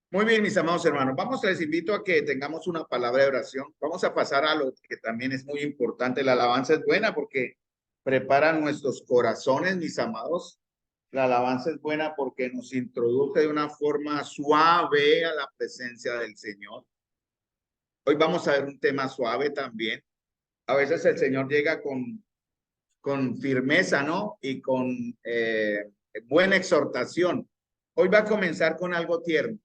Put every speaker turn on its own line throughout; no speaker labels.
Muy bien, mis amados hermanos. Les invito a que tengamos una palabra de oración. Vamos a pasar a lo que también es muy importante. La alabanza es buena porque prepara nuestros corazones, mis amados. La alabanza es buena porque nos introduce de una forma suave a la presencia del Señor. Hoy vamos a ver un tema suave también. A veces el Señor llega con firmeza, ¿no? Y con buena exhortación. Hoy va a comenzar con algo tierno.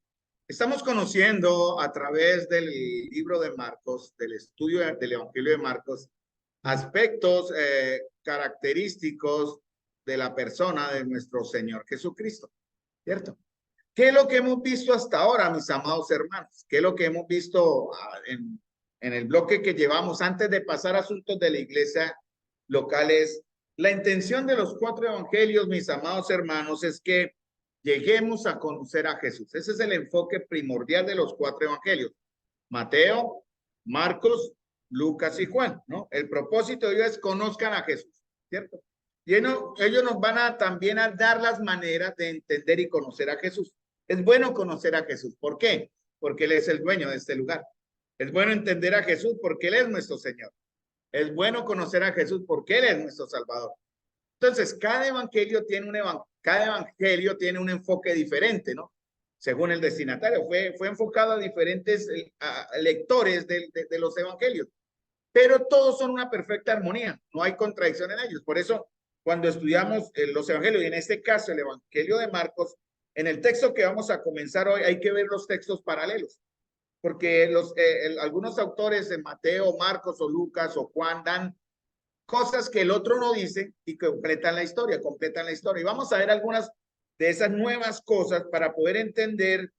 Estamos conociendo a través del libro de Marcos, del estudio del Evangelio de Marcos, aspectos característicos de la persona de nuestro Señor Jesucristo, ¿cierto? ¿Qué es lo que hemos visto hasta ahora, mis amados hermanos? ¿Qué es lo que hemos visto en el bloque que llevamos antes de pasar a asuntos de la iglesia locales? La intención de los cuatro evangelios, mis amados hermanos, es que lleguemos a conocer a Jesús. Ese es el enfoque primordial de los cuatro evangelios. Mateo, Marcos, Lucas y Juan, ¿no? El propósito de ellos es conozcan a Jesús, ¿cierto? Y ellos nos van a también a dar las maneras de entender y conocer a Jesús. Es bueno conocer a Jesús. ¿Por qué? Porque Él es el dueño de este lugar. Es bueno entender a Jesús porque Él es nuestro Señor. Es bueno conocer a Jesús porque Él es nuestro Salvador. Entonces, cada evangelio tiene un enfoque diferente, ¿no? Según el destinatario. Fue enfocado a diferentes lectores de los evangelios. Pero todos son una perfecta armonía. No hay contradicción en ellos. Por eso, cuando estudiamos los evangelios, y en este caso el evangelio de Marcos, en el texto que vamos a comenzar hoy, hay que ver los textos paralelos, porque algunos autores de Mateo, Marcos o Lucas o Juan dan cosas que el otro no dice y que completan la historia. Y vamos a ver algunas de esas nuevas cosas para poder entender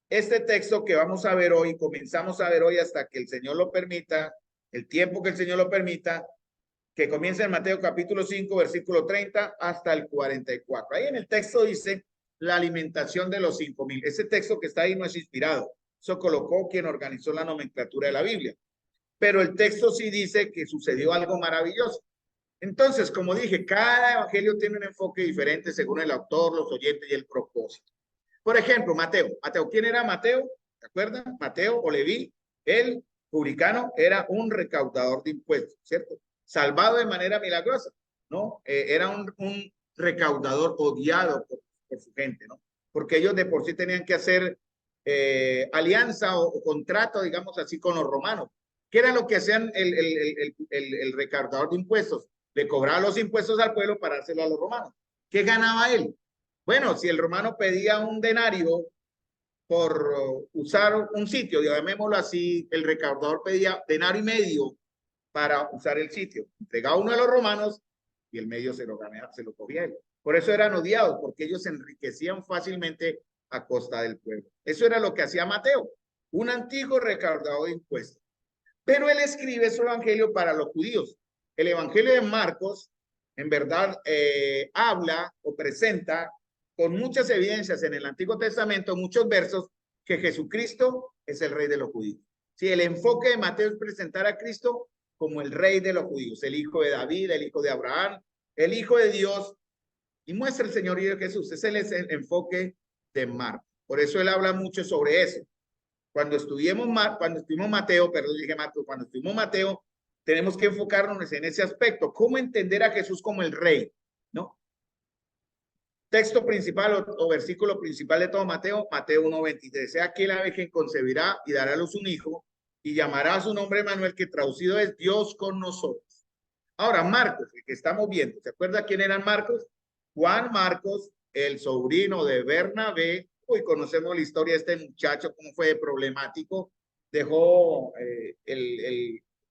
este texto que vamos a ver hoy, comenzamos a ver hoy hasta que el Señor lo permita, el tiempo que el Señor lo permita, que comienza en Mateo capítulo 5, versículo 30 hasta el 44. Ahí en el texto dice la alimentación de los 5,000. Ese texto que está ahí no es inspirado. Eso colocó quien organizó la nomenclatura de la Biblia. Pero el texto sí dice que sucedió algo maravilloso. Entonces, como dije, cada evangelio tiene un enfoque diferente según el autor, los oyentes y el propósito. Por ejemplo, Mateo. Mateo, ¿quién era Mateo? ¿Se acuerdan? Mateo o Leví, el publicano, era un recaudador de impuestos, ¿cierto? Salvado de manera milagrosa, ¿no? Era un recaudador odiado por su gente, ¿no? Porque ellos de por sí tenían que hacer alianza o contrato, digamos así, con los romanos. ¿Qué era lo que hacían el recaudador de impuestos? Le cobraba los impuestos al pueblo para hacerlo a los romanos. ¿Qué ganaba él? Bueno, si el romano pedía un denario por usar un sitio, llamémoslo así, el recaudador pedía denario y medio para usar el sitio. Entregaba uno a los romanos y el medio se lo cogía él. Por eso eran odiados, porque ellos se enriquecían fácilmente a costa del pueblo. Eso era lo que hacía Mateo, un antiguo recaudador de impuestos. Pero él escribe su evangelio para los judíos. El evangelio de Marcos, en verdad, habla o presenta con muchas evidencias en el Antiguo Testamento, muchos versos, que Jesucristo es el rey de los judíos. Si el enfoque de Mateo es presentar a Cristo como el rey de los judíos, el hijo de David, el hijo de Abraham, el hijo de Dios, y muestra el Señor y de Jesús. Ese es el enfoque de Marcos. Por eso él habla mucho sobre eso. Cuando estuvimos Mateo, perdón, dije Marcos, cuando estuvimos Mateo, tenemos que enfocarnos en ese aspecto, cómo entender a Jesús como el rey, ¿no? Texto principal o versículo principal de todo Mateo, Mateo 1:23. Sea aquel ave que concebirá y dará a luz un hijo y llamará a su nombre Manuel, que traducido es Dios con nosotros. Ahora, Marcos, el que estamos viendo, ¿se acuerda quién eran Marcos? Juan Marcos, el sobrino de Bernabé. Uy, conocemos la historia de este muchacho, cómo fue problemático. Dejó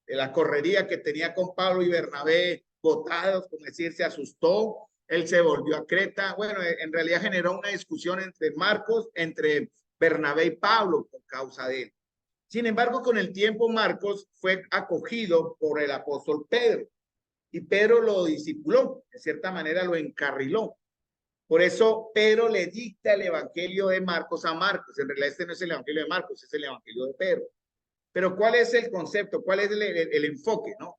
la correría que tenía con Pablo y Bernabé botados, como decir, se asustó. Él se volvió a Creta. Bueno, en realidad generó una discusión entre Bernabé y Pablo por causa de él. Sin embargo, con el tiempo Marcos fue acogido por el apóstol Pedro y Pedro lo discipuló, de cierta manera lo encarriló. Por eso Pedro le dicta el evangelio de Marcos a Marcos. En realidad este no es el evangelio de Marcos, es el evangelio de Pedro. Pero ¿cuál es el concepto? ¿Cuál es el enfoque? ¿No?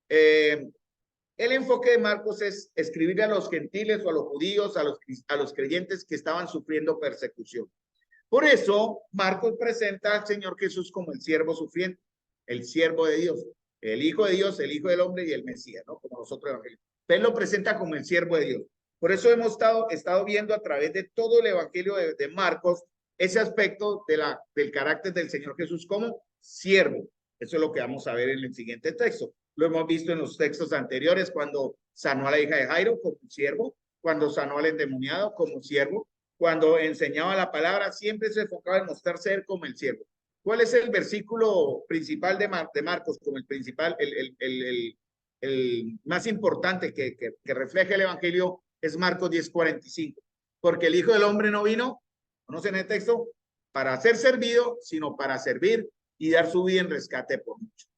El enfoque de Marcos es escribir a los gentiles o a los judíos, a los creyentes que estaban sufriendo persecución. Por eso, Marcos presenta al Señor Jesús como el siervo sufriente, el siervo de Dios, el Hijo de Dios, el Hijo del Hombre y el Mesías, ¿no? Como los otros evangelios. Él lo presenta como el siervo de Dios. Por eso hemos estado viendo a través de todo el evangelio de Marcos ese aspecto del carácter del Señor Jesús como siervo. Eso es lo que vamos a ver en el siguiente texto. Lo hemos visto en los textos anteriores cuando sanó a la hija de Jairo como siervo, cuando sanó al endemoniado como siervo, cuando enseñaba la palabra, siempre se enfocaba en mostrarse él como el siervo. ¿Cuál es el versículo principal de Marcos como el principal, el más importante que refleja el evangelio? Es Marcos 10:45, porque el Hijo del Hombre no vino, ¿conocen el texto? Para ser servido, sino para servir y dar su vida en rescate por mucho.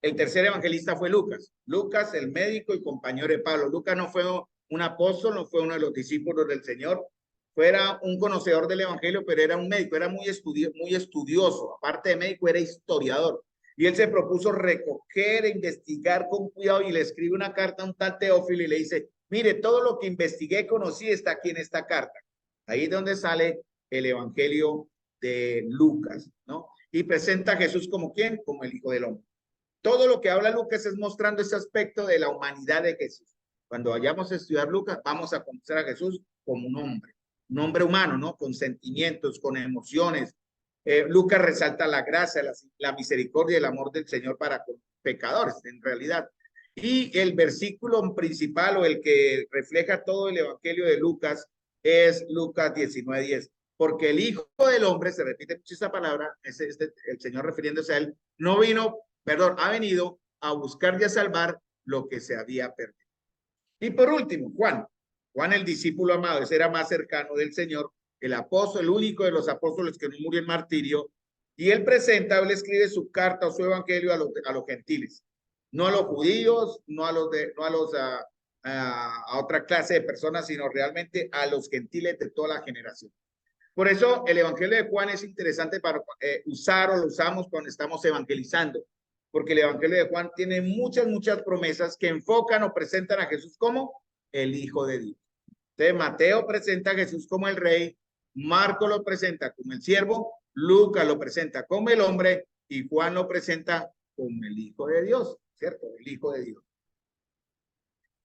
El tercer evangelista fue Lucas. Lucas, el médico y compañero de Pablo. Lucas no fue un apóstol, no fue uno de los discípulos del Señor, fuera un conocedor del evangelio, pero era un médico, era muy estudioso. Aparte de médico, era historiador. Y él se propuso recoger, investigar con cuidado y le escribe una carta a un tal Teófilo y le dice, mire, todo lo que investigué, conocí, está aquí en esta carta. Ahí es donde sale el evangelio de Lucas, ¿no? Y presenta a Jesús como ¿quién? Como el Hijo del Hombre. Todo lo que habla Lucas es mostrando ese aspecto de la humanidad de Jesús. Cuando vayamos a estudiar Lucas, vamos a conocer a Jesús como un hombre humano, ¿no? Con sentimientos, con emociones. Lucas resalta la gracia, la misericordia y el amor del Señor para con pecadores, en realidad. Y el versículo principal o el que refleja todo el evangelio de Lucas es Lucas 19:10. Porque el Hijo del Hombre, se repite mucho esa palabra, el Señor refiriéndose a él, no vino, perdón, ha venido a buscar y a salvar lo que se había perdido. Y por último, Juan el discípulo amado, ese era más cercano del Señor, el apóstol, el único de los apóstoles que no murió en martirio, y él escribe su carta o su evangelio a los gentiles, no a los judíos, no a otra clase de personas, sino realmente a los gentiles de toda la generación. Por eso el evangelio de Juan es interesante para usar o lo usamos cuando estamos evangelizando, porque el evangelio de Juan tiene muchas promesas que enfocan o presentan a Jesús como el Hijo de Dios. Entonces Mateo presenta a Jesús como el Rey, Marco lo presenta como el siervo, Lucas lo presenta como el hombre y Juan lo presenta como el Hijo de Dios, ¿cierto? El Hijo de Dios.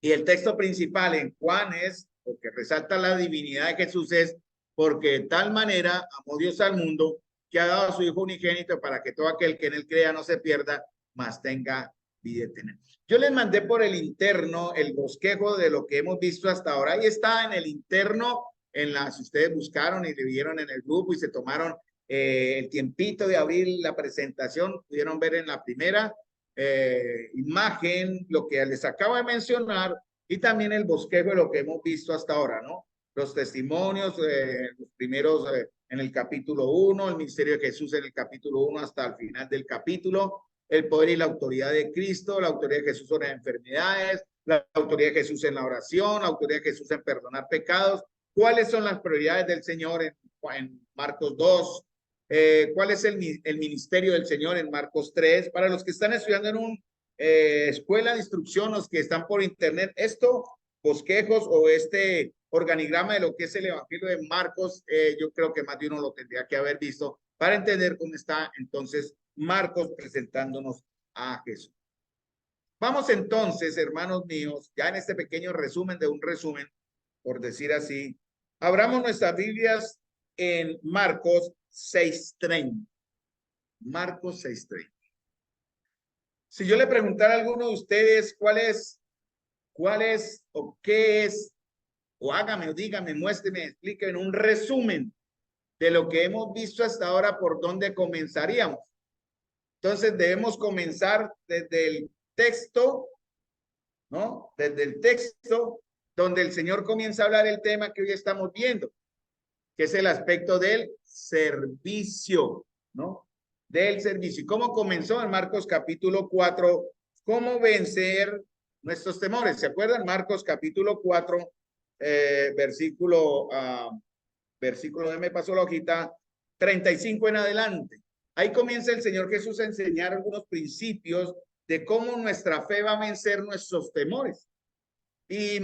Y el texto principal en Juan es, porque resalta la divinidad de Jesús, es porque de tal manera amó Dios al mundo que ha dado a su Hijo unigénito para que todo aquel que en él crea no se pierda, mas tenga vida eterna. Yo les mandé por el interno el bosquejo de lo que hemos visto hasta ahora. Ahí está en el interno, si ustedes buscaron y le vieron en el grupo y se tomaron el tiempito de abrir la presentación, pudieron ver en la primera imagen lo que les acabo de mencionar y también el bosquejo de lo que hemos visto hasta ahora, ¿no? Los testimonios, los primeros en el capítulo 1, el ministerio de Jesús en el capítulo 1 hasta el final del capítulo, el poder y la autoridad de Cristo, la autoridad de Jesús sobre las enfermedades, la autoridad de Jesús en la oración, la autoridad de Jesús en perdonar pecados, cuáles son las prioridades del Señor en Marcos 2, cuál es el ministerio del Señor en Marcos 3, para los que están estudiando en una escuela de instrucción, los que están por internet, esto, bosquejos o este organigrama de lo que es el Evangelio de Marcos, yo creo que más de uno lo tendría que haber visto para entender cómo está entonces Marcos presentándonos a Jesús. Vamos entonces, hermanos míos, ya en este pequeño resumen de un resumen, por decir así, abramos nuestras Biblias en Marcos 6:30. Marcos 6:30. Si yo le preguntara a alguno de ustedes cuál es o qué es, o hágame o dígame, muéstreme, explíquenme un resumen de lo que hemos visto hasta ahora, ¿por dónde comenzaríamos? Entonces debemos comenzar desde el texto, ¿no? Desde el texto donde el Señor comienza a hablar el tema que hoy estamos viendo, que es el aspecto del servicio, ¿no? Del servicio. ¿Y cómo comenzó en Marcos capítulo 4? ¿Cómo vencer nuestros temores? ¿Se acuerdan? Marcos capítulo 4, versículo, me pasó la hojita, 35 en adelante. Ahí comienza el Señor Jesús a enseñar algunos principios de cómo nuestra fe va a vencer nuestros temores. Y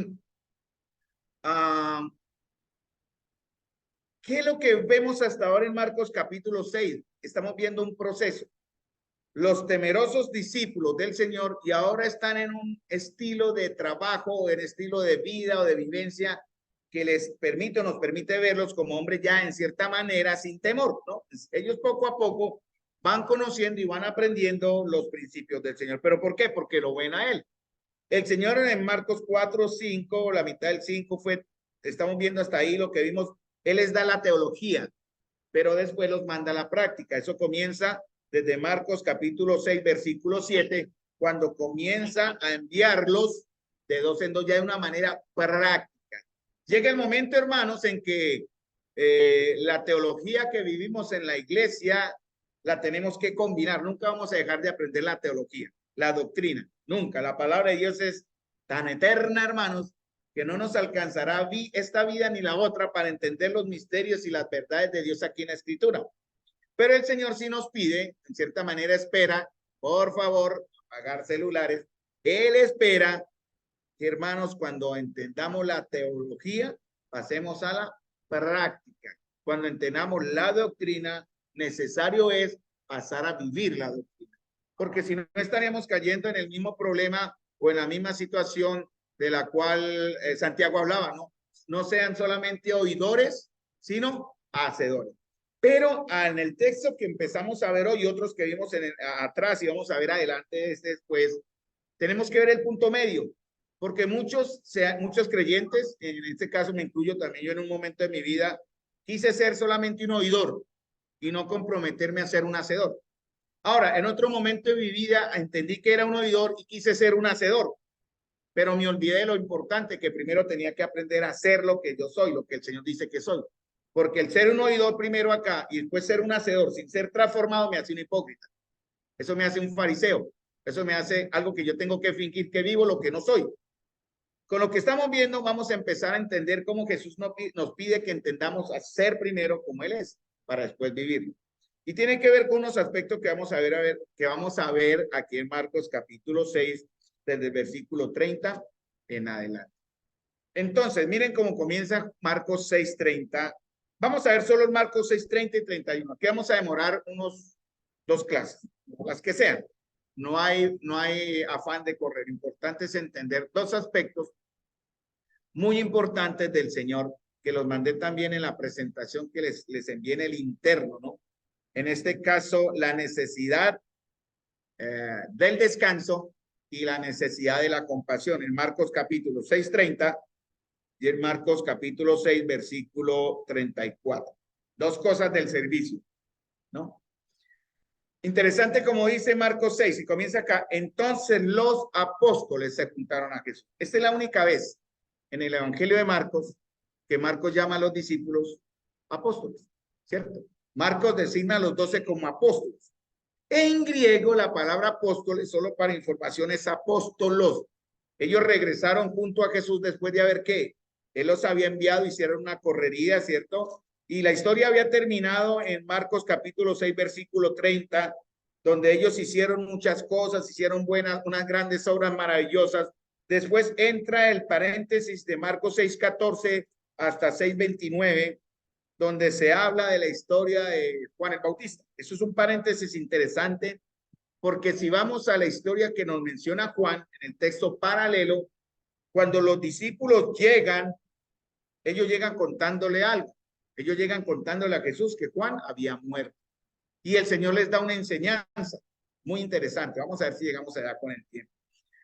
¿Qué es lo que vemos hasta ahora en Marcos capítulo 6? Estamos viendo un proceso. Los temerosos discípulos del Señor y ahora están en un estilo de trabajo o en estilo de vida o de vivencia que les permite o nos permite verlos como hombres ya en cierta manera sin temor, ¿no? Ellos poco a poco van conociendo y van aprendiendo los principios del Señor. ¿Pero por qué? Porque lo ven a Él. El Señor en Marcos 4, 5, la mitad del 5 fue, estamos viendo hasta ahí lo que vimos, Él les da la teología, pero después los manda a la práctica. Eso comienza desde Marcos capítulo 6, versículo 7, cuando comienza a enviarlos de dos en dos ya de una manera práctica. Llega el momento, hermanos, en que la teología que vivimos en la iglesia la tenemos que combinar. Nunca vamos a dejar de aprender la teología, la doctrina, nunca. La palabra de Dios es tan eterna, hermanos, que no nos alcanzará esta vida ni la otra para entender los misterios y las verdades de Dios aquí en la Escritura. Pero el Señor sí nos pide, en cierta manera espera, por favor, apagar celulares. Él espera que, hermanos, cuando entendamos la teología, pasemos a la práctica. Cuando entendamos la doctrina, necesario es pasar a vivir la doctrina. Porque si no, estaríamos cayendo en el mismo problema o en la misma situación de la cual Santiago hablaba, ¿no? No sean solamente oidores, sino hacedores. Pero en el texto que empezamos a ver hoy, otros que vimos atrás y vamos a ver adelante después, tenemos que ver el punto medio, porque muchos creyentes, en este caso me incluyo también yo en un momento de mi vida, quise ser solamente un oidor y no comprometerme a ser un hacedor. Ahora, en otro momento de mi vida entendí que era un oidor y quise ser un hacedor, pero me olvidé de lo importante, que primero tenía que aprender a hacer lo que yo soy, lo que el Señor dice que soy. Porque el ser un oidor primero acá y después ser un hacedor sin ser transformado me hace un hipócrita. Eso me hace un fariseo. Eso me hace algo que yo tengo que fingir que vivo lo que no soy. Con lo que estamos viendo, vamos a empezar a entender cómo Jesús nos pide que entendamos a ser primero como Él es, para después vivirlo. Y tiene que ver con unos aspectos que vamos a ver aquí en Marcos capítulo 6, desde el versículo 30 en adelante. Entonces, miren cómo comienza Marcos 6:30. Vamos a ver solo en Marcos 6:30 y 31. Aquí vamos a demorar unos 2 clases, las que sean. No hay afán de correr. Importante es entender 2 aspectos muy importantes del Señor, que los mandé también en la presentación que les envié en el interno, ¿no? En este caso, la necesidad del descanso y la necesidad de la compasión. En Marcos capítulo 6:30 y en Marcos capítulo 6, versículo 34. 2 cosas del servicio, ¿no? Interesante como dice Marcos 6 y comienza acá. Entonces los apóstoles se juntaron a Jesús. Esta es la única vez en el Evangelio de Marcos que Marcos llama a los discípulos apóstoles, ¿cierto? Marcos designa a los 12 como apóstoles. En griego la palabra apóstoles, solo para información, es apóstolos. Ellos regresaron junto a Jesús después de haber que Él los había enviado, hicieron una correría, ¿cierto? Y la historia había terminado en Marcos capítulo 6, versículo 30, donde ellos hicieron muchas cosas, hicieron unas grandes obras maravillosas. Después entra el paréntesis de Marcos 6:14 hasta 6:29, donde se habla de la historia de Juan el Bautista. Eso es un paréntesis interesante, porque si vamos a la historia que nos menciona Juan en el texto paralelo, cuando los discípulos llegan, ellos llegan contándole algo. Ellos llegan contándole a Jesús que Juan había muerto. Y el Señor les da una enseñanza muy interesante. Vamos a ver si llegamos allá con el tiempo.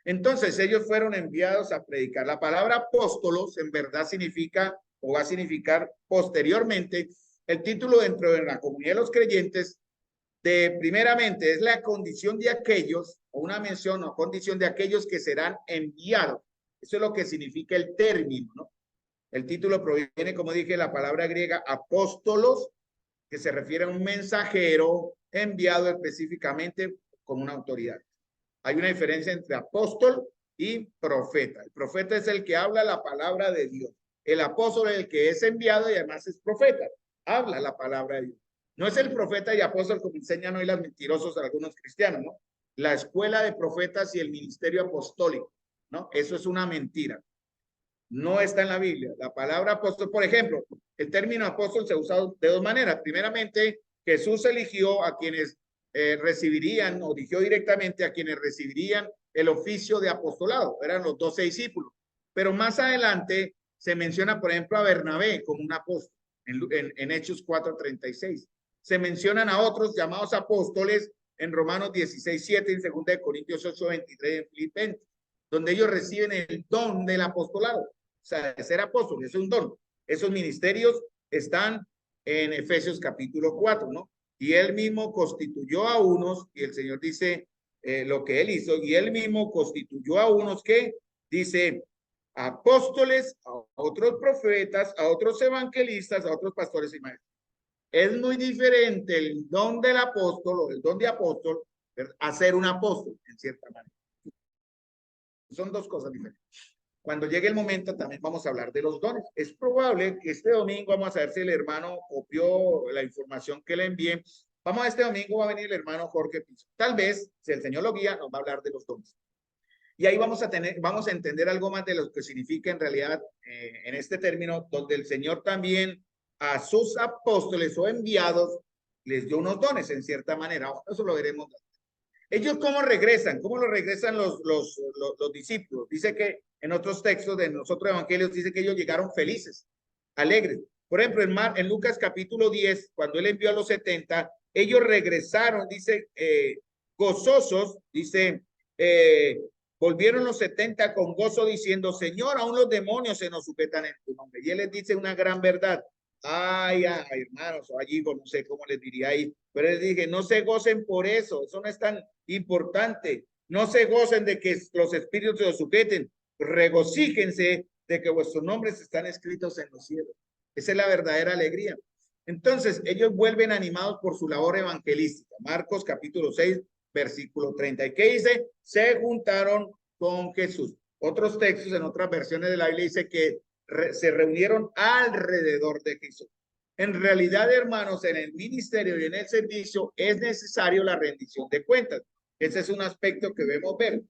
Entonces ellos fueron enviados a predicar. La palabra apóstolos en verdad significa o va a significar posteriormente el título dentro de la comunidad de los creyentes de primeramente es la condición de aquellos o una mención o condición de aquellos que serán enviados. Eso es lo que significa el término, ¿no? El título proviene, como dije, de la palabra griega apóstolos, que se refiere a un mensajero enviado específicamente con una autoridad. Hay una diferencia entre apóstol y profeta. El profeta es el que habla la palabra de Dios. El apóstol es el que es enviado y además es profeta. Habla la palabra de Dios. No es el profeta y apóstol como enseñan hoy los mentirosos a algunos cristianos, ¿no? La escuela de profetas y el ministerio apostólico, ¿no? Eso es una mentira. No está en la Biblia. La palabra apóstol, por ejemplo, El término apóstol se usa de dos maneras. Primeramente, Jesús eligió a quienes recibirían, o eligió directamente a quienes recibirían el oficio de apostolado. Eran los 12 discípulos. Pero más adelante se menciona, por ejemplo, a Bernabé como un apóstol en Hechos 4:36. Se mencionan a otros llamados apóstoles en Romanos 16:7, en 2 Corintios 8:23, en Filipenses, donde ellos reciben el don del apostolado. O sea, de ser apóstol, es un don. Esos ministerios están en Efesios capítulo 4, ¿no? Y él mismo constituyó a unos, y el Señor dice lo que él hizo, y él mismo constituyó a unos que, dice, apóstoles, a otros profetas, a otros evangelistas, a otros pastores y maestros. Es muy diferente el don del apóstol o el don de apóstol a ser un apóstol, en cierta manera. Son dos cosas diferentes. Cuando llegue el momento también vamos a hablar de los dones. Es probable que este domingo, vamos a ver si el hermano copió la información que le envié. Vamos, este domingo va a venir el hermano Jorge Piso. Tal vez, si el Señor lo guía, nos va a hablar de los dones. Y ahí vamos a entender algo más de lo que significa en realidad en este término, donde el Señor también a sus apóstoles o enviados les dio unos dones en cierta manera. Eso lo veremos. Ellos cómo regresan, cómo lo regresan los discípulos. Dice que en otros textos de los otros evangelios dice que ellos llegaron felices, alegres. Por ejemplo, en Lucas capítulo 10, cuando él envió a los 70, ellos regresaron, dice, gozosos, dice, volvieron los 70 con gozo diciendo, Señor, aún los demonios se nos sujetan en tu nombre. Y él les dice una gran verdad. Ay, hermanos, o allí, no sé cómo les diría ahí, pero les dije, no se gocen por eso no es tan importante. No se gocen de que los espíritus se los sujeten, regocíjense de que vuestros nombres están escritos en los cielos. Esa es la verdadera alegría. Entonces, ellos vuelven animados por su labor evangelística. Marcos capítulo 6, versículo 30. ¿Y qué dice? Se juntaron con Jesús. Otros textos en otras versiones de la Biblia dice que se reunieron alrededor de Jesús. En realidad, hermanos, en el ministerio y en el servicio es necesario la rendición de cuentas. Ese es un aspecto que debemos ver.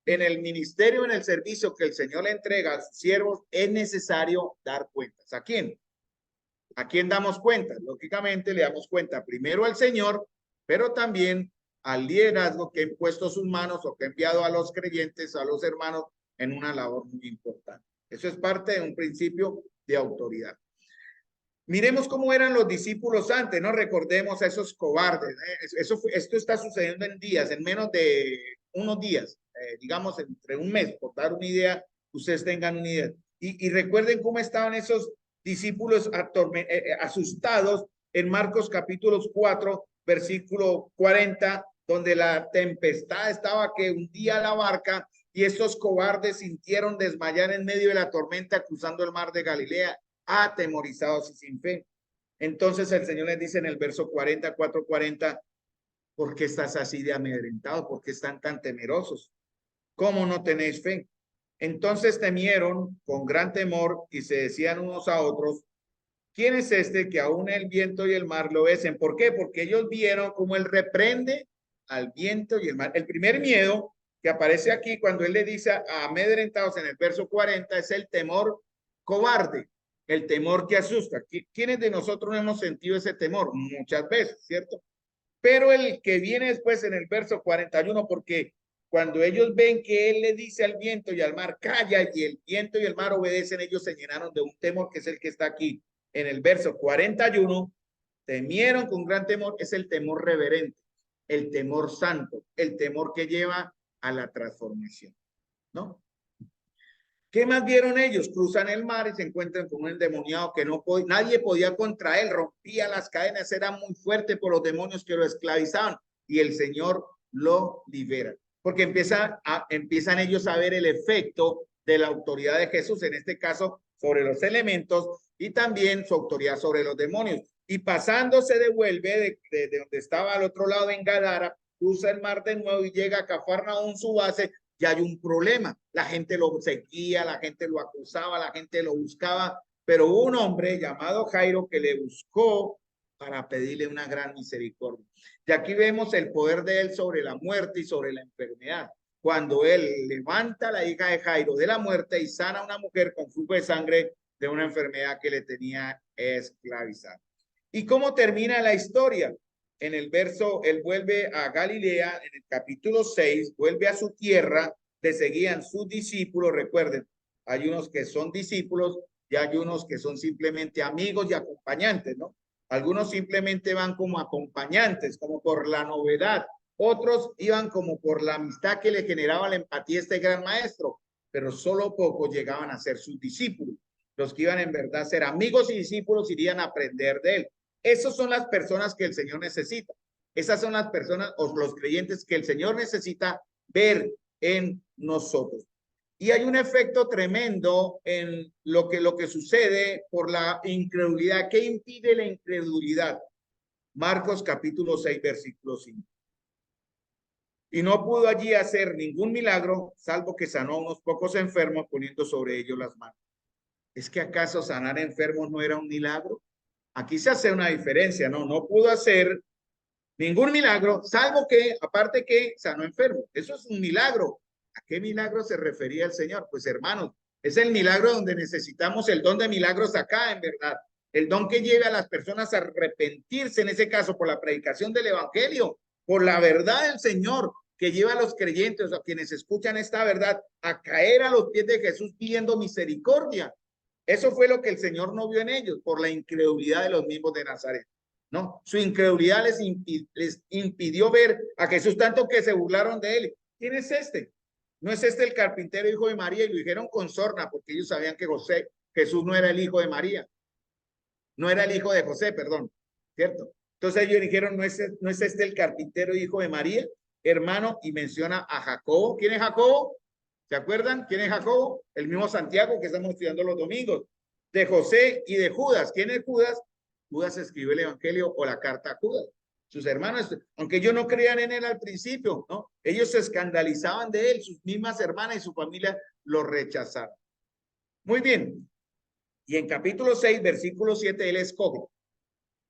En el ministerio, en el servicio que el Señor le entrega a sus siervos, es necesario dar cuentas. ¿A quién? ¿A quién damos cuentas? Lógicamente le damos cuenta primero al Señor, pero también al liderazgo que ha impuesto sus manos o que ha enviado a los creyentes, a los hermanos, en una labor muy importante. Eso es parte de un principio de autoridad. Miremos cómo eran los discípulos antes, ¿no? Recordemos a esos cobardes. Esto está sucediendo en días, en menos de unos días, digamos entre un mes, por dar una idea, ustedes tengan una idea. Y recuerden cómo estaban esos discípulos asustados en Marcos capítulo 4, versículo 40, donde la tempestad estaba que hundía la barca y estos cobardes sintieron desmayar en medio de la tormenta cruzando el mar de Galilea, atemorizados y sin fe. Entonces el Señor les dice en el verso 40, ¿por qué estás así de amedrentados? ¿Por qué están tan temerosos? ¿Cómo no tenéis fe? Entonces temieron con gran temor y se decían unos a otros, ¿quién es este que aún el viento y el mar lo obedecen? ¿Por qué? Porque ellos vieron cómo él reprende al viento y el mar. El primer miedo que aparece aquí cuando él le dice a amedrentados en el verso 40 es el temor cobarde, el temor que asusta. ¿Quiénes de nosotros no hemos sentido ese temor? Muchas veces, ¿cierto? Pero el que viene después en el verso 41, porque cuando ellos ven que él le dice al viento y al mar, calla, y el viento y el mar obedecen, ellos se llenaron de un temor que es el que está aquí en el verso 41, temieron con gran temor, es el temor reverente, el temor santo, el temor que lleva a la transformación, ¿no? ¿Qué más vieron ellos? Cruzan el mar y se encuentran con un endemoniado que nadie podía contra él, rompía las cadenas, era muy fuerte por los demonios que lo esclavizaban y el Señor lo libera. Porque empiezan ellos a ver el efecto de la autoridad de Jesús, en este caso sobre los elementos y también su autoridad sobre los demonios. Y pasando se devuelve de donde estaba al otro lado en Gadara, cruza el mar de nuevo y llega a Cafarnaúm, su base. Ya hay un problema. La gente lo seguía, la gente lo acusaba, la gente lo buscaba, pero hubo un hombre llamado Jairo que le buscó para pedirle una gran misericordia. Y aquí vemos el poder de él sobre la muerte y sobre la enfermedad. Cuando él levanta a la hija de Jairo de la muerte y sana a una mujer con flujo de sangre de una enfermedad que le tenía esclavizado. ¿Y cómo termina la historia? En el verso, él vuelve a Galilea, en el capítulo 6, vuelve a su tierra, le seguían sus discípulos. Recuerden, hay unos que son discípulos y hay unos que son simplemente amigos y acompañantes, ¿no? Algunos simplemente van como acompañantes, como por la novedad. Otros iban como por la amistad que le generaba la empatía a este gran maestro, pero solo pocos llegaban a ser sus discípulos. Los que iban en verdad a ser amigos y discípulos irían a aprender de él. Esas son las personas que el Señor necesita. Esas son las personas o los creyentes que el Señor necesita ver en nosotros. Y hay un efecto tremendo en lo que sucede por la incredulidad. ¿Qué impide la incredulidad? Marcos capítulo 6, versículo 5. Y no pudo allí hacer ningún milagro, salvo que sanó a unos pocos enfermos poniendo sobre ellos las manos. ¿Es que acaso sanar enfermos no era un milagro? Aquí se hace una diferencia, ¿no? No pudo hacer ningún milagro, salvo que, aparte que sanó enfermos. Eso es un milagro. ¿A qué milagro se refería el Señor? Pues hermanos, es el milagro donde necesitamos el don de milagros acá, en verdad. El don que lleve a las personas a arrepentirse, en ese caso, por la predicación del evangelio, por la verdad del Señor, que lleva a los creyentes, a quienes escuchan esta verdad, a caer a los pies de Jesús pidiendo misericordia. Eso fue lo que el Señor no vio en ellos, por la incredulidad de los mismos de Nazaret. No, su incredulidad les impidió ver a Jesús, tanto que se burlaron de él. ¿Quién es este? No es este el carpintero hijo de María, y lo dijeron con sorna porque ellos sabían que Jesús no era el hijo de María, no era el hijo de José, perdón, ¿cierto? Entonces ellos dijeron, no es este el carpintero hijo de María, hermano, y menciona a Jacobo. ¿Quién es Jacobo? ¿Se acuerdan? ¿Quién es Jacobo? El mismo Santiago que estamos estudiando los domingos. De José y de Judas. ¿Quién es Judas? Judas escribió el evangelio o la carta a Judas. Sus hermanos, aunque ellos no creían en él al principio, ¿no? Ellos se escandalizaban de él, sus mismas hermanas y su familia lo rechazaron. Muy bien. Y en capítulo 6, versículo 7, él escoge.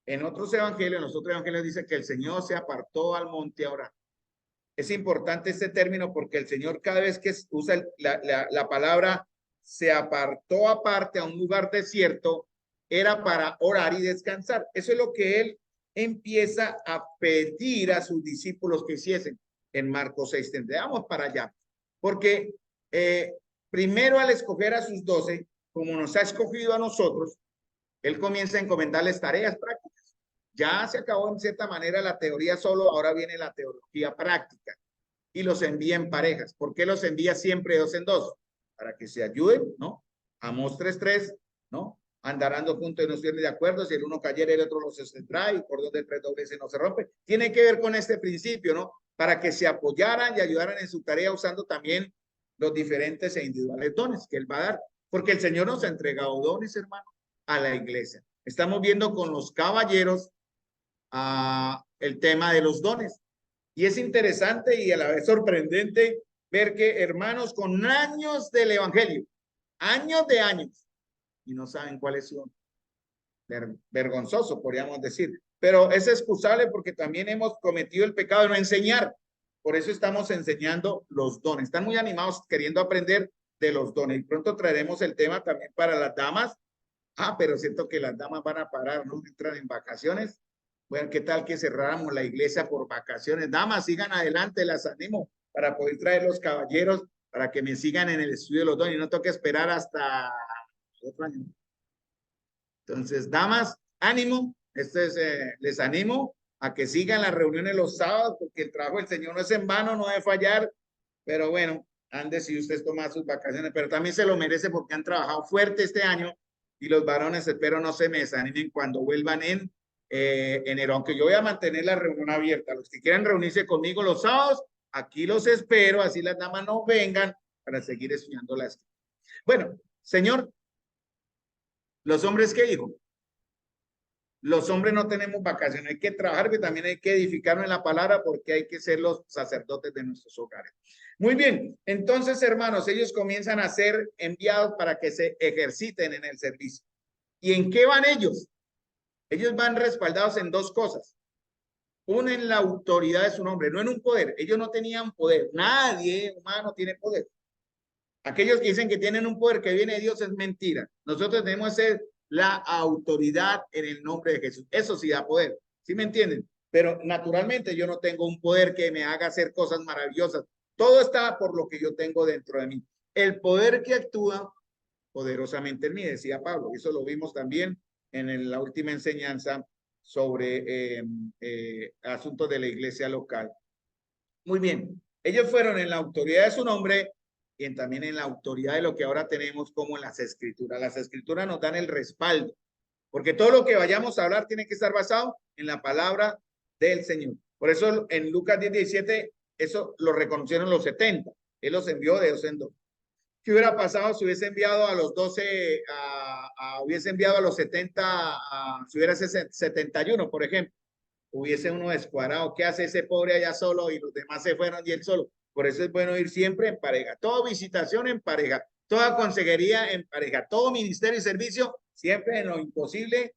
En otros evangelios dice que el Señor se apartó al monte a orar. Es importante este término porque el Señor cada vez que usa la palabra se apartó aparte a un lugar desierto, era para orar y descansar. Eso es lo que él empieza a pedir a sus discípulos que hiciesen en Marcos 6. Vamos para allá, porque primero al escoger a sus 12, como nos ha escogido a nosotros, él comienza a encomendarles tareas prácticas. Ya se acabó en cierta manera la teoría solo, ahora viene la teología práctica y los envía en parejas. ¿Por qué los envía siempre dos en dos? Para que se ayuden, ¿no? Amos 3:3, ¿no? Andarán juntos y no estén de acuerdo, si el uno cayera el otro los sostendrá y por donde el tres doblece no se rompe. Tiene que ver con este principio, ¿no? Para que se apoyaran y ayudaran en su tarea usando también los diferentes e individuales dones que él va a dar. Porque el Señor nos ha entregado dones, hermano, a la iglesia. Estamos viendo con los caballeros el tema de los dones. Y es interesante y a la vez sorprendente ver que hermanos con años del evangelio, años de años, y no saben cuáles son. Vergonzoso, podríamos decir. Pero es excusable porque también hemos cometido el pecado de no enseñar. Por eso estamos enseñando los dones. Están muy animados queriendo aprender de los dones. Y pronto traeremos el tema también para las damas. Pero siento que las damas van a parar, ¿no? Entran en vacaciones. Bueno, ¿qué tal que cerráramos la iglesia por vacaciones? Damas, sigan adelante, las animo para poder traer los caballeros para que me sigan en el estudio de los dones y no toque esperar hasta otro año. Entonces, damas, ánimo. Les animo a que sigan las reuniones los sábados porque el trabajo del Señor no es en vano, no debe fallar. Pero bueno, han decidido ustedes tomar sus vacaciones, pero también se lo merece porque han trabajado fuerte este año y los varones espero no se me desanimen cuando vuelvan en enero, aunque yo voy a mantener la reunión abierta. Los que quieran reunirse conmigo los sábados, aquí los espero, así las damas no vengan para seguir estudiando la escuela. Bueno, Señor, los hombres, ¿qué dijo? Los hombres no tenemos vacaciones, hay que trabajar, pero también hay que edificarnos en la palabra porque hay que ser los sacerdotes de nuestros hogares. Muy bien, entonces hermanos, ellos comienzan a ser enviados para que se ejerciten en el servicio. ¿Y en qué van ellos? Ellos van respaldados en dos cosas. Una, en la autoridad de su nombre, no en un poder. Ellos no tenían poder. Nadie humano tiene poder. Aquellos que dicen que tienen un poder que viene de Dios es mentira. Nosotros tenemos la autoridad en el nombre de Jesús. Eso sí da poder. ¿Sí me entienden? Pero naturalmente yo no tengo un poder que me haga hacer cosas maravillosas. Todo está por lo que yo tengo dentro de mí. El poder que actúa poderosamente en mí, decía Pablo. Eso lo vimos también en la última enseñanza sobre asuntos de la iglesia local. Muy bien. Ellos fueron en la autoridad de su nombre y también en la autoridad de lo que ahora tenemos como las escrituras. Las escrituras nos dan el respaldo, porque todo lo que vayamos a hablar tiene que estar basado en la palabra del Señor. Por eso en Lucas 10:17, eso lo reconocieron los 70. Él los envió de dos en dos. ¿Qué hubiera pasado si hubiese enviado a los 12, hubiese enviado a los 70, si hubiera ese 71, por ejemplo? Hubiese uno descuadrado. ¿Qué hace ese pobre allá solo y los demás se fueron y él solo? Por eso es bueno ir siempre en pareja. Toda visitación en pareja, toda consejería en pareja, todo ministerio y servicio siempre en lo imposible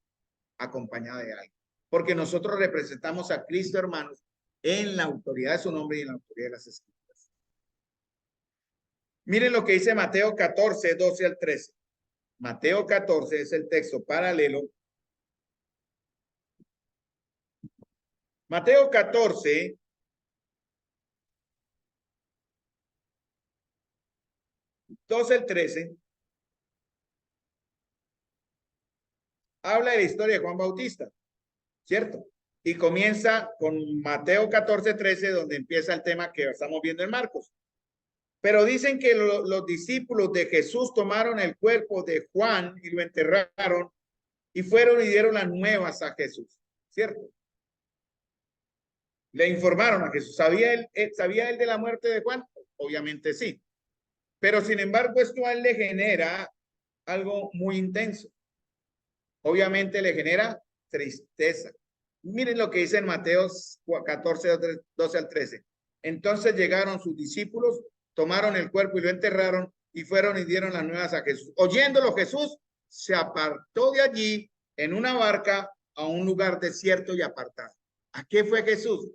acompañado de alguien. Porque nosotros representamos a Cristo, hermanos, en la autoridad de su nombre y en la autoridad de las escrituras. Miren lo que dice Mateo 14, 12 al 13. Mateo 14 es el texto paralelo. Mateo 14, al 13, habla de la historia de Juan Bautista, ¿cierto? Y comienza con Mateo 14, 13, donde empieza el tema que estamos viendo en Marcos. Pero dicen que los discípulos de Jesús tomaron el cuerpo de Juan y lo enterraron y fueron y dieron las nuevas a Jesús, ¿cierto? Le informaron a Jesús. ¿Sabía él de la muerte de Juan? Obviamente sí. Pero sin embargo, esto a él le genera algo muy intenso. Obviamente le genera tristeza. Miren lo que dice en Mateo 14, 12 al 13. Entonces llegaron sus discípulos, tomaron el cuerpo y lo enterraron y fueron y dieron las nuevas a Jesús. Oyéndolo Jesús se apartó de allí en una barca a un lugar desierto y apartado. ¿A qué fue Jesús?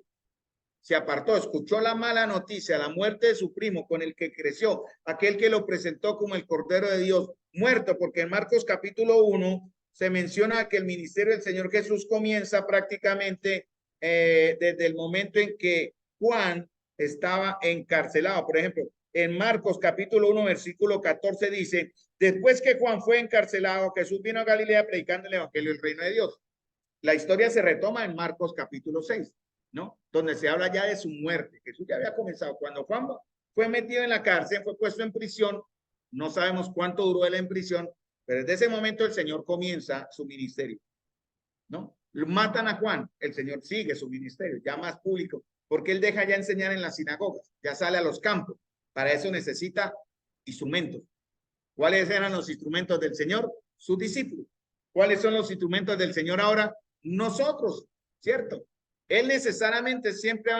Se apartó, escuchó la mala noticia, la muerte de su primo con el que creció, aquel que lo presentó como el Cordero de Dios, muerto, porque en Marcos capítulo 1 se menciona que el ministerio del Señor Jesús comienza prácticamente desde el momento en que Juan estaba encarcelado. Por ejemplo, en Marcos capítulo 1, versículo 14 dice, después que Juan fue encarcelado, Jesús vino a Galilea predicando el evangelio del reino de Dios. La historia se retoma en Marcos capítulo 6. ¿No? Donde se habla ya de su muerte. Jesús ya había comenzado. Cuando Juan fue metido en la cárcel, fue puesto en prisión, no sabemos cuánto duró él en prisión, pero desde ese momento el Señor comienza su ministerio, ¿no? Matan a Juan, el Señor sigue su ministerio, ya más público, porque él deja ya enseñar en las sinagogas, ya sale a los campos. Para eso necesita instrumentos. ¿Cuáles eran los instrumentos del Señor? Sus discípulos. ¿Cuáles son los instrumentos del Señor ahora? Nosotros, ¿cierto? Él necesariamente siempre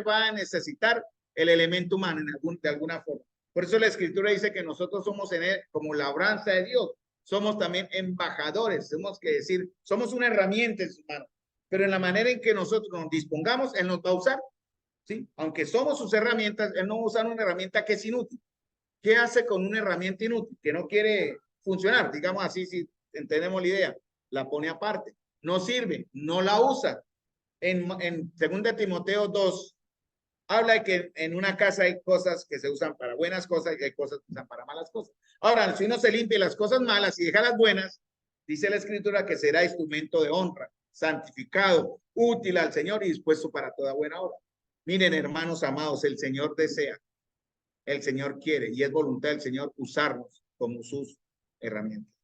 va a necesitar el elemento humano de alguna forma. Por eso la Escritura dice que nosotros somos en él como labranza de Dios. Somos también embajadores, tenemos que decir, somos una herramienta en sus manos. Pero en la manera en que nosotros nos dispongamos, Él nos va a usar. ¿Sí? Aunque somos sus herramientas, Él no va a usar una herramienta que es inútil. ¿Qué hace con una herramienta inútil que no quiere funcionar? Digamos así, si entendemos la idea, la pone aparte. No sirve, no la usa. En 2 Timoteo 2, habla de que en una casa hay cosas que se usan para buenas cosas y hay cosas que se usan para malas cosas. Ahora, si uno se limpia las cosas malas y deja las buenas, dice la Escritura que será instrumento de honra, santificado, útil al Señor y dispuesto para toda buena obra. Miren, hermanos amados, el Señor desea, el Señor quiere y es voluntad del Señor usarnos como sus herramientas.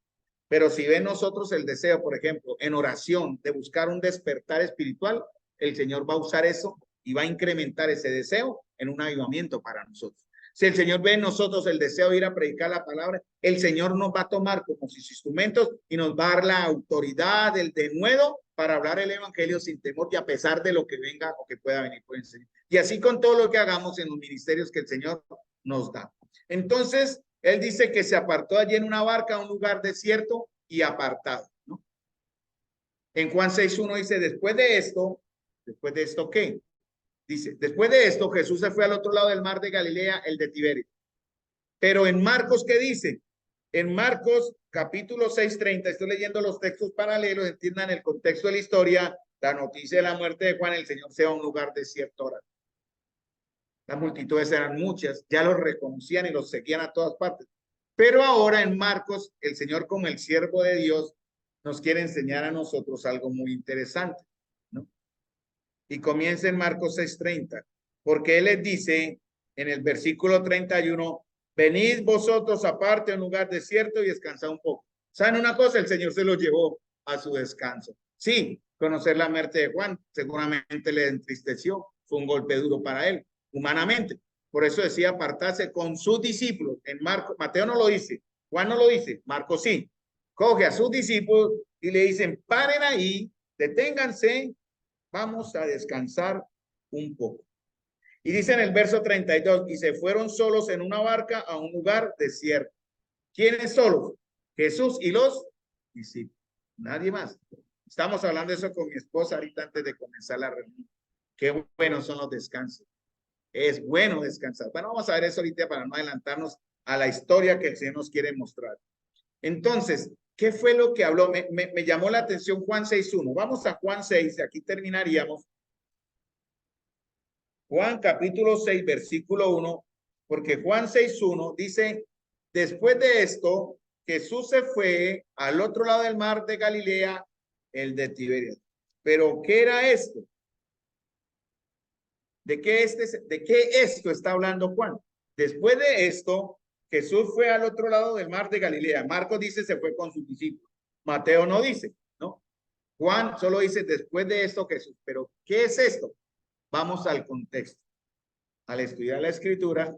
Pero si ven nosotros el deseo, por ejemplo, en oración de buscar un despertar espiritual, el Señor va a usar eso y va a incrementar ese deseo en un avivamiento para nosotros. Si el Señor ve en nosotros el deseo de ir a predicar la palabra, el Señor nos va a tomar como sus instrumentos y nos va a dar la autoridad, el denuedo para hablar el evangelio sin temor y a pesar de lo que venga o que pueda venir por el Señor. Y así con todo lo que hagamos en los ministerios que el Señor nos da. Entonces, él dice que se apartó allí en una barca a un lugar desierto y apartado, ¿no? En Juan 6:1 dice, ¿después de esto qué? Dice, después de esto Jesús se fue al otro lado del mar de Galilea, el de Tiberio. Pero en Marcos, ¿qué dice? En Marcos capítulo 6:30, estoy leyendo los textos paralelos, entiendan el contexto de la historia, la noticia de la muerte de Juan, el Señor se va a un lugar desierto. Las multitudes eran muchas, ya los reconocían y los seguían a todas partes. Pero ahora en Marcos, el Señor como el siervo de Dios nos quiere enseñar a nosotros algo muy interesante, ¿no? Y comienza en Marcos 6:30, porque Él les dice en el versículo 31, venid vosotros aparte a un lugar desierto y descansad un poco. ¿Saben una cosa? El Señor se los llevó a su descanso. Sí, conocer la muerte de Juan seguramente le entristeció, fue un golpe duro para él, humanamente. Por eso decía apartarse con sus discípulos. En Marcos, Mateo no lo dice, Juan no lo dice, Marcos sí. Coge a sus discípulos y le dicen, paren ahí, deténganse, vamos a descansar un poco. Y dice en el verso 32, y se fueron solos en una barca a un lugar desierto. ¿Quiénes solos? Jesús y los discípulos. Nadie más. Estamos hablando de eso con mi esposa ahorita antes de comenzar la reunión. Qué buenos son los descansos. Es bueno descansar. Bueno, vamos a ver eso ahorita para no adelantarnos a la historia que el Señor nos quiere mostrar. Entonces, ¿qué fue lo que habló? Me llamó la atención Juan 6:1. Vamos a Juan 6, aquí terminaríamos. Juan capítulo 6, versículo 1, porque Juan 6:1 dice, después de esto, Jesús se fue al otro lado del mar de Galilea, el de Tiberias. Pero, ¿qué era esto? ¿De qué esto está hablando Juan? Después de esto, Jesús fue al otro lado del mar de Galilea. Marcos dice se fue con sus discípulos. Mateo no dice, ¿no? Juan solo dice después de esto Jesús. Pero, ¿qué es esto? Vamos al contexto. Al estudiar la escritura,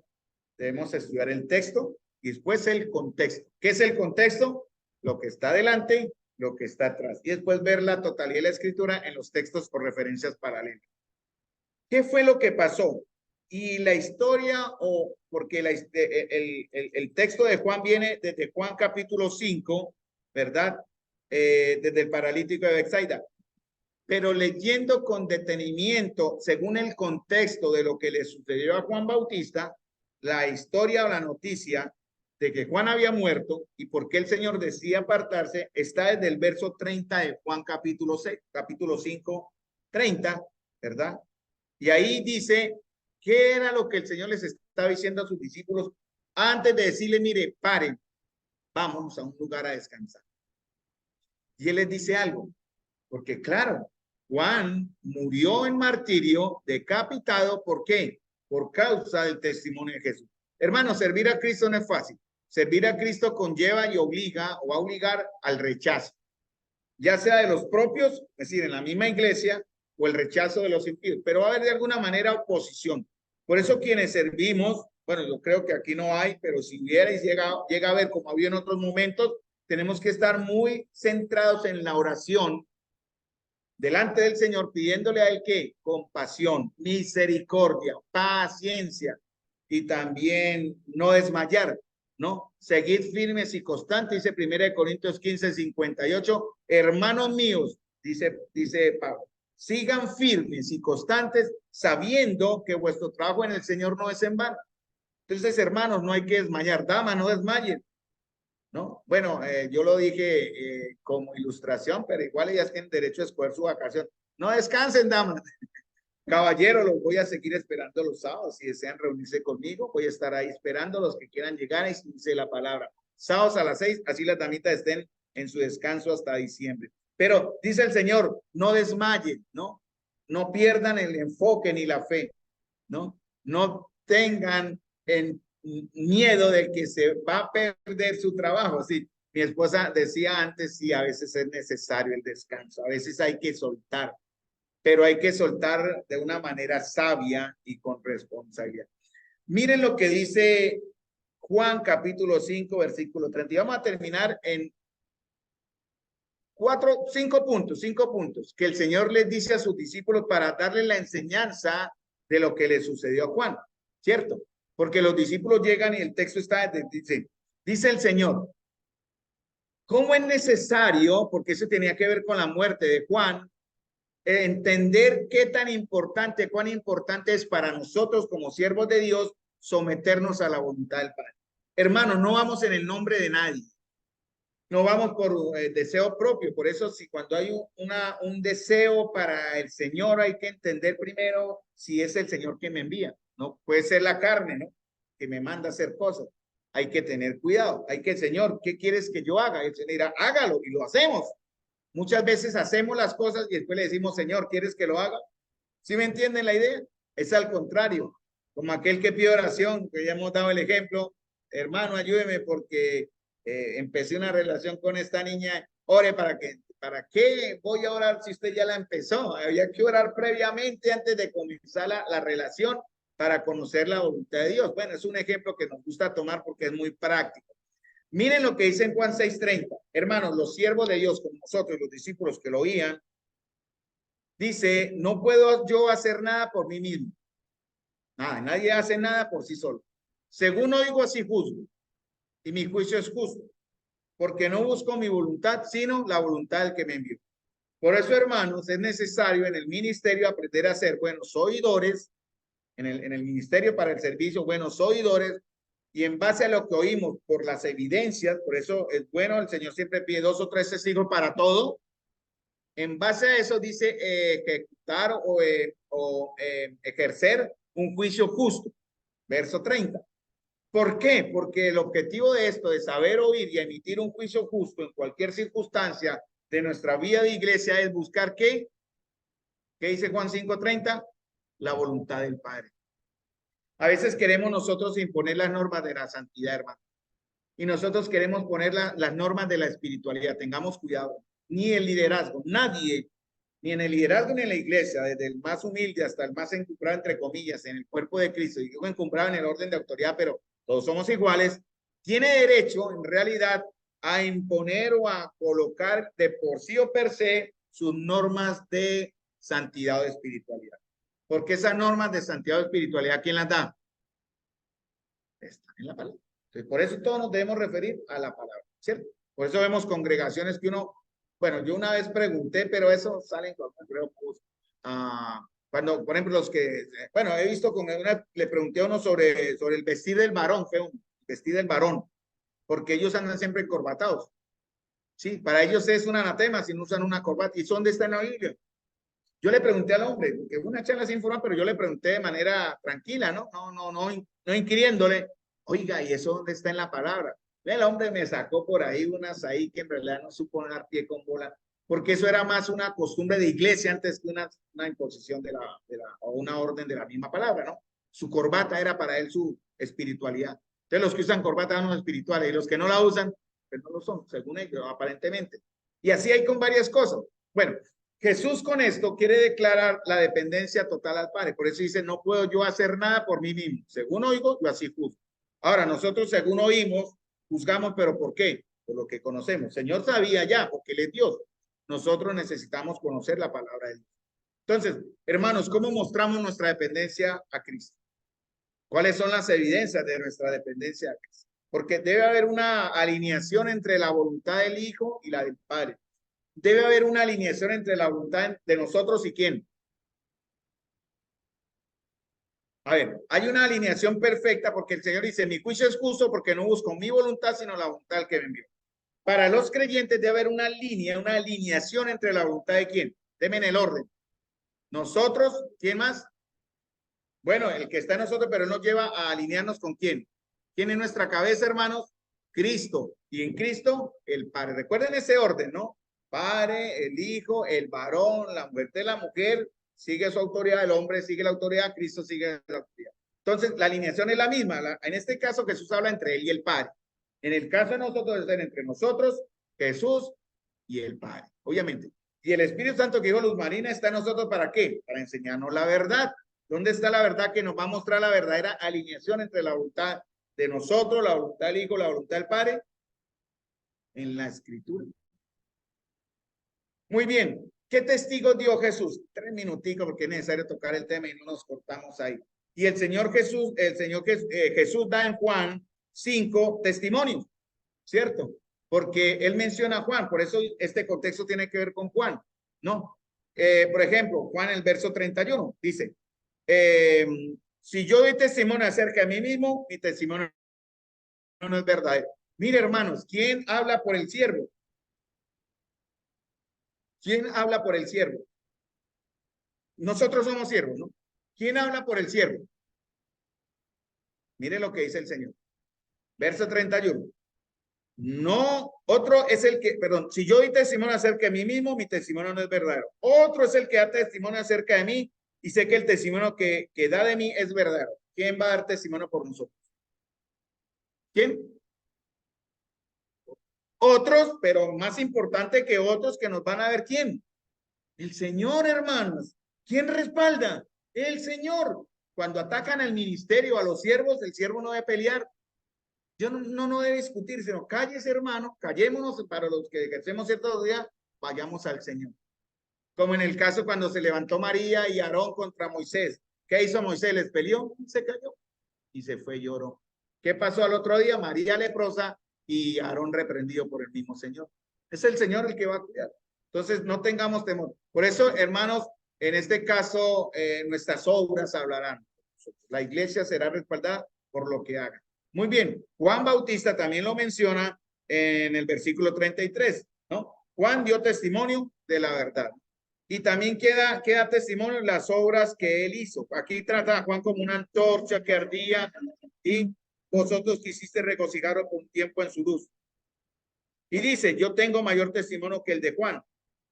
debemos estudiar el texto y después el contexto. ¿Qué es el contexto? Lo que está adelante, lo que está atrás. Y después ver la totalidad de la escritura en los textos por referencias paralelas. ¿Qué fue lo que pasó? Y la historia, o porque el texto de Juan viene desde Juan capítulo 5, ¿verdad? Desde el paralítico de Betsaida. Pero leyendo con detenimiento, según el contexto de lo que le sucedió a Juan Bautista, la historia o la noticia de que Juan había muerto y por qué el Señor decía apartarse, está desde el verso 30 de Juan capítulo 6, capítulo 5, 30, ¿verdad? Y ahí dice, ¿qué era lo que el Señor les estaba diciendo a sus discípulos antes de decirle, mire, paren, vámonos a un lugar a descansar? Y Él les dice algo, porque claro, Juan murió en martirio, decapitado, ¿por qué? Por causa del testimonio de Jesús. Hermano, servir a Cristo no es fácil. Servir a Cristo conlleva y obliga o va a obligar al rechazo, ya sea de los propios, es decir, en la misma iglesia, o el rechazo de los impíos, pero va a haber de alguna manera oposición. Por eso quienes servimos, bueno, yo creo que aquí no hay, pero si hubiera y llega a ver como había en otros momentos, tenemos que estar muy centrados en la oración delante del Señor, pidiéndole a Él que compasión, misericordia, paciencia y también no desmayar, ¿no? Seguid firmes y constantes, dice 1 Corintios 15:58, hermanos míos, dice Pablo, sigan firmes y constantes sabiendo que vuestro trabajo en el Señor no es en vano. Entonces, hermanos, no hay que desmayar, damas, no desmayen, ¿no? Bueno, yo lo dije como ilustración, pero igual ellas tienen derecho a escoger su vacación. No descansen, damas. Caballeros, los voy a seguir esperando los sábados. Si desean reunirse conmigo, voy a estar ahí esperando los que quieran llegar y dice la palabra. Sábados a las 6, así las damitas estén en su descanso hasta diciembre. Pero dice el Señor, no desmayen, ¿no? No pierdan el enfoque ni la fe, ¿no? No tengan miedo de que se va a perder su trabajo. Sí, mi esposa decía antes, sí, a veces es necesario el descanso, a veces hay que soltar, pero hay que soltar de una manera sabia y con responsabilidad. Miren lo que dice Juan capítulo 5, versículo 30. Y vamos a terminar en 5 puntos que el Señor les dice a sus discípulos para darle la enseñanza de lo que le sucedió a Juan, ¿cierto? Porque los discípulos llegan y el texto está, dice el Señor, ¿cómo es necesario, porque eso tenía que ver con la muerte de Juan, entender cuán importante es para nosotros como siervos de Dios someternos a la voluntad del Padre? Hermanos, no vamos en el nombre de nadie. No vamos por deseo propio. Por eso, si cuando hay un deseo para el Señor, hay que entender primero si es el Señor que me envía. No puede ser la carne, ¿no? Que me manda a hacer cosas. Hay que tener cuidado. Hay que, Señor, ¿qué quieres que yo haga? El Señor dirá, hágalo, y lo hacemos. Muchas veces hacemos las cosas y después le decimos, Señor, ¿quieres que lo haga? ¿Sí me entienden la idea? Es al contrario, como aquel que pide oración, que ya hemos dado el ejemplo, hermano, ayúdeme porque empecé una relación con esta niña, ore ¿para qué voy a orar si usted ya la empezó? Había que orar previamente antes de comenzar la relación para conocer la voluntad de Dios. Bueno, es un ejemplo que nos gusta tomar porque es muy práctico. Miren lo que dice en Juan 6:30. Hermanos, los siervos de Dios, como nosotros, los discípulos que lo oían, dice, no puedo yo hacer nada por mí mismo. Nada, nadie hace nada por sí solo. Según oigo, así juzgo. Y mi juicio es justo. Porque no busco mi voluntad, sino la voluntad del que me envió. Por eso, hermanos, es necesario en el ministerio aprender a ser buenos oidores, en el ministerio para el servicio, buenos oidores, y en base a lo que oímos por las evidencias, por eso es bueno, el Señor siempre pide 2 o 3 testigos para todo. En base a eso dice ejecutar o ejercer un juicio justo. Verso 30. ¿Por qué? Porque el objetivo de esto, de saber oír y emitir un juicio justo en cualquier circunstancia de nuestra vida de iglesia, es buscar ¿qué? ¿Qué dice Juan 5:30? La voluntad del Padre. A veces queremos nosotros imponer las normas de la santidad, hermano. Y nosotros queremos poner las normas de la espiritualidad. Tengamos cuidado. Ni el liderazgo, nadie, ni en el liderazgo ni en la iglesia, desde el más humilde hasta el más encumbrado, entre comillas, en el cuerpo de Cristo, y digo encumbrado en el orden de autoridad, pero todos somos iguales, tiene derecho en realidad a imponer o a colocar de por sí o per se sus normas de santidad o de espiritualidad. Porque esas normas de santidad o espiritualidad, ¿quién las da? Está en la palabra. Entonces, por eso todos nos debemos referir a la palabra, ¿cierto? Por eso vemos congregaciones que uno, bueno, yo una vez pregunté, pero eso sale en creo, pues, cuando, por ejemplo, los que, bueno, he visto con una, le pregunté a uno sobre el vestir del varón, fue un vestir del varón, porque ellos andan siempre encorbatados. Sí, para ellos es un anatema si no usan una corbata. ¿Y dónde está en la Biblia? Yo le pregunté al hombre, que una charla sin forma, pero yo le pregunté de manera tranquila, ¿no? No inquiriéndole, oiga, ¿y eso dónde está en la palabra? El hombre me sacó por ahí unas ahí que en realidad no supo dar pie con bola, porque eso era más una costumbre de iglesia antes que una imposición o una orden de la misma palabra, ¿no? Su corbata era para él su espiritualidad. Entonces los que usan corbata son los espirituales y los que no la usan, pues no lo son, según ellos, aparentemente. Y así hay con varias cosas. Bueno, Jesús con esto quiere declarar la dependencia total al Padre. Por eso dice, no puedo yo hacer nada por mí mismo. Según oigo, yo así juzgo. Ahora, nosotros según oímos, juzgamos, pero ¿por qué? Por lo que conocemos. El Señor sabía ya, porque Él es Dios. Nosotros necesitamos conocer la palabra de Dios. Entonces, hermanos, ¿cómo mostramos nuestra dependencia a Cristo? ¿Cuáles son las evidencias de nuestra dependencia a Cristo? Porque debe haber una alineación entre la voluntad del Hijo y la del Padre. Debe haber una alineación entre la voluntad de nosotros y quién. A ver, hay una alineación perfecta porque el Señor dice, mi juicio es justo porque no busco mi voluntad, sino la voluntad del que me envió. Para los creyentes debe haber una línea, una alineación entre la voluntad de quién. Deme en el orden. Nosotros, ¿quién más? Bueno, el que está en nosotros, pero nos lleva a alinearnos con quién. ¿Quién es nuestra cabeza, hermanos? Cristo. Y en Cristo, el Padre. Recuerden ese orden, ¿no? Padre, el Hijo, el varón, la mujer de la mujer, sigue su autoridad, el hombre sigue la autoridad, Cristo sigue la autoridad. Entonces, la alineación es la misma. En este caso, Jesús habla entre él y el Padre. En el caso de nosotros, es entre nosotros, Jesús y el Padre, obviamente. Y el Espíritu Santo que dijo Luz Marina está en nosotros ¿para qué? Para enseñarnos la verdad. ¿Dónde está la verdad que nos va a mostrar la verdadera alineación entre la voluntad de nosotros, la voluntad del Hijo, la voluntad del Padre? En la Escritura. Muy bien. ¿Qué testigos dio Jesús? 3 minuticos porque es necesario tocar el tema y no nos cortamos ahí. Y el Señor Jesús Jesús da en Juan 5 testimonios, ¿cierto? Porque él menciona a Juan, por eso este contexto tiene que ver con Juan, ¿no? Por ejemplo, Juan el verso 31 dice, si yo doy testimonio acerca de mí mismo, mi testimonio no es verdadero. Mire, hermanos, ¿quién habla por el siervo? ¿Quién habla por el siervo? Nosotros somos siervos, ¿no? ¿Quién habla por el siervo? Mire lo que dice el Señor. Verso 31. No, otro es el que, perdón, si yo doy testimonio acerca de mí mismo, mi testimonio no es verdadero. Otro es el que da testimonio acerca de mí y sé que el testimonio que da de mí es verdadero. ¿Quién va a dar testimonio por nosotros? ¿Quién? Otros, pero más importante que otros que nos van a ver, ¿quién? El Señor, hermanos. ¿Quién respalda? El Señor. Cuando atacan al ministerio, a los siervos, el siervo no debe pelear. Yo no debe discutir, sino cállese, hermano, callémonos para los que ejercemos cierta autoridad, vayamos al Señor. Como en el caso cuando se levantó María y Aarón contra Moisés. ¿Qué hizo Moisés? ¿Les peleó? Se cayó y se fue y lloró. ¿Qué pasó al otro día? María leprosa y Aarón reprendido por el mismo Señor. Es el Señor el que va a cuidar. Entonces, no tengamos temor. Por eso, hermanos, en este caso, nuestras obras hablarán. La iglesia será respaldada por lo que haga. Muy bien. Juan Bautista también lo menciona en el versículo 33, ¿no? Juan dio testimonio de la verdad. Y también queda testimonio en las obras que él hizo. Aquí trata a Juan como una antorcha que ardía y vosotros quisiste regocijaros por un tiempo en su luz. Y dice, yo tengo mayor testimonio que el de Juan,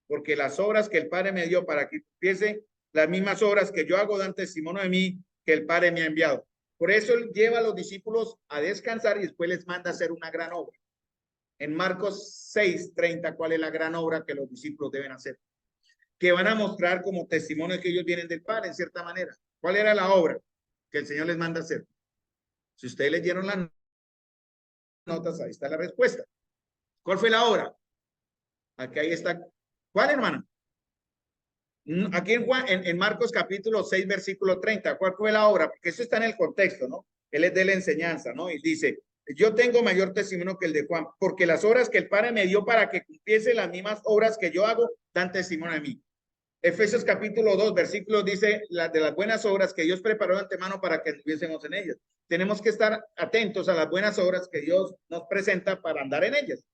porque las obras que el Padre me dio para que cumpliese las mismas obras que yo hago dan testimonio de mí que el Padre me ha enviado. Por eso él lleva a los discípulos a descansar y después les manda a hacer una gran obra. En Marcos 6:30, ¿cuál es la gran obra que los discípulos deben hacer? Que van a mostrar como testimonio que ellos vienen del Padre, en cierta manera. ¿Cuál era la obra que el Señor les manda hacer? Si ustedes leyeron las notas, ahí está la respuesta. ¿Cuál fue la obra? Aquí ahí está. ¿Cuál, hermano? Aquí en Marcos capítulo 6, versículo 30. ¿Cuál fue la obra? Porque eso está en el contexto, ¿no? Él es de la enseñanza, ¿no? Y dice, yo tengo mayor testimonio que el de Juan, porque las obras que el Padre me dio para que cumpliese las mismas obras que yo hago, dan testimonio de mí. Efesios capítulo 2, versículos dice de las buenas obras que Dios preparó de antemano para que estuviésemos en ellas. Tenemos que estar atentos a las buenas obras que Dios nos presenta para andar en ellas.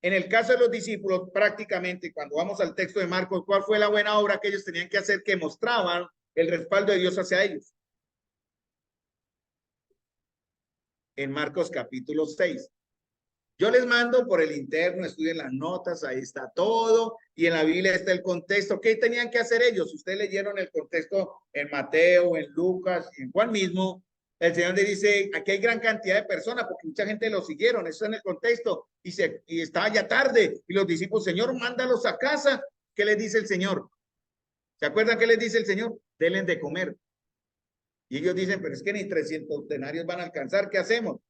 En el caso de los discípulos, prácticamente cuando vamos al texto de Marcos, ¿cuál fue la buena obra que ellos tenían que hacer que mostraban el respaldo de Dios hacia ellos? En Marcos capítulo 6. Yo les mando por el interno, estudien las notas, ahí está todo, y en la Biblia está el contexto. ¿Qué tenían que hacer ellos? Ustedes leyeron el contexto en Mateo, en Lucas, y en Juan mismo. El Señor le dice, aquí hay gran cantidad de personas, porque mucha gente lo siguieron, eso en el contexto, y estaba ya tarde, y los discípulos, Señor, mándalos a casa. ¿Qué les dice el Señor? ¿Se acuerdan qué les dice el Señor? Denles de comer. Y ellos dicen, pero es que ni 300 denarios van a alcanzar, ¿qué hacemos?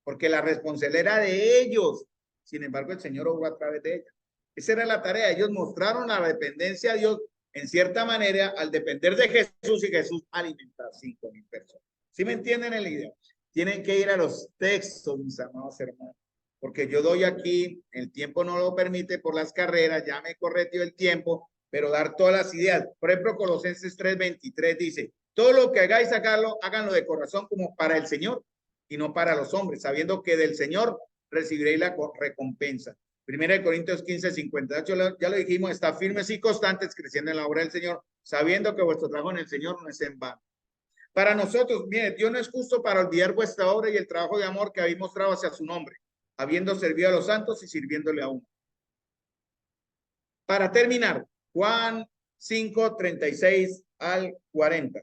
Porque la responsabilidad era de ellos. Sin embargo, el Señor obró a través de ellos. Esa era la tarea. Ellos mostraron la dependencia a Dios en cierta manera al depender de Jesús y Jesús alimentar 5,000 personas. ¿Sí me entienden el idea? Tienen que ir a los textos, mis amados hermanos, porque yo doy aquí, el tiempo no lo permite por las carreras, ya me correteó el tiempo, pero dar todas las ideas. Por ejemplo, Colosenses 3:23 dice, todo lo que hagáis, háganlo de corazón como para el Señor y no para los hombres, sabiendo que del Señor recibiréis la recompensa. Primera de Corintios 15:58, ya lo dijimos, está firmes y constantes creciendo en la obra del Señor, sabiendo que vuestro trabajo en el Señor no es en vano. Para nosotros, mire, Dios no es justo para olvidar vuestra obra y el trabajo de amor que habéis mostrado hacia su nombre, habiendo servido a los santos y sirviéndole a uno. Para terminar, Juan 5:36 al 40.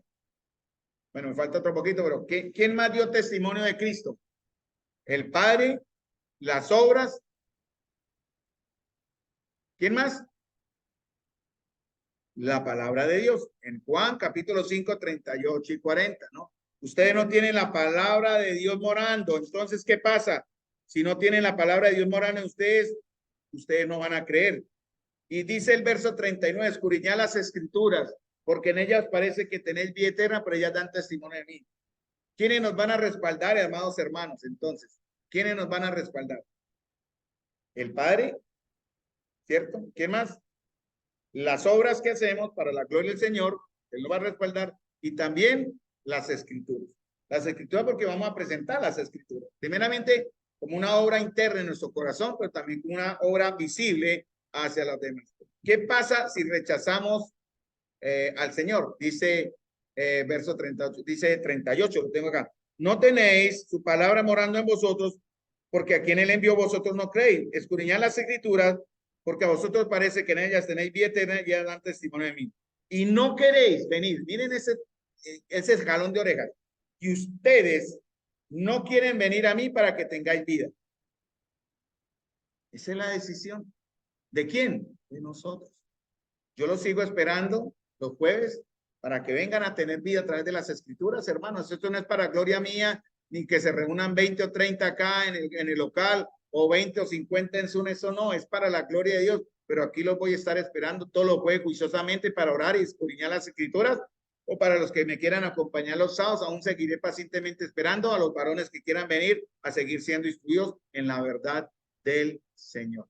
Bueno, me falta otro poquito, pero ¿quién más dio testimonio de Cristo? El Padre, las obras. ¿Quién más? La palabra de Dios. En Juan capítulo 5, 38 y 40, ¿no? Ustedes no tienen la palabra de Dios morando. Entonces, ¿qué pasa? Si no tienen la palabra de Dios morando en ustedes, ustedes no van a creer. Y dice el verso 39, escudriñad las escrituras, porque en ellas parece que tenéis vida eterna, pero ellas dan testimonio de mí. ¿Quiénes nos van a respaldar, amados hermanos? Entonces, ¿quiénes nos van a respaldar? El Padre, ¿cierto? ¿Qué más? Las obras que hacemos para la gloria del Señor, Él lo va a respaldar, y también las escrituras. Las escrituras porque vamos a presentar las escrituras. Primeramente, como una obra interna en nuestro corazón, pero también como una obra visible hacia los demás. ¿Qué pasa si rechazamos al Señor? Dice verso 38, dice 38, lo tengo acá. No tenéis su palabra morando en vosotros, porque a quien él envió vosotros no creéis. Escudriñad las escrituras, porque a vosotros parece que en ellas tenéis vida eterna y dan testimonio de mí. Y no queréis venir. Miren ese jalón de orejas. Y ustedes no quieren venir a mí para que tengáis vida. Esa es la decisión. ¿De quién? De nosotros. Yo los sigo esperando los jueves para que vengan a tener vida a través de las escrituras, hermanos. Esto no es para gloria mía, ni que se reúnan 20 o 30 acá en el local, o 20 o 50 en Zoom. Eso no, es para la gloria de Dios. Pero aquí los voy a estar esperando todos los jueves juiciosamente para orar y escudriñar las escrituras. O para los que me quieran acompañar los sábados, aún seguiré pacientemente esperando a los varones que quieran venir a seguir siendo instruidos en la verdad del Señor.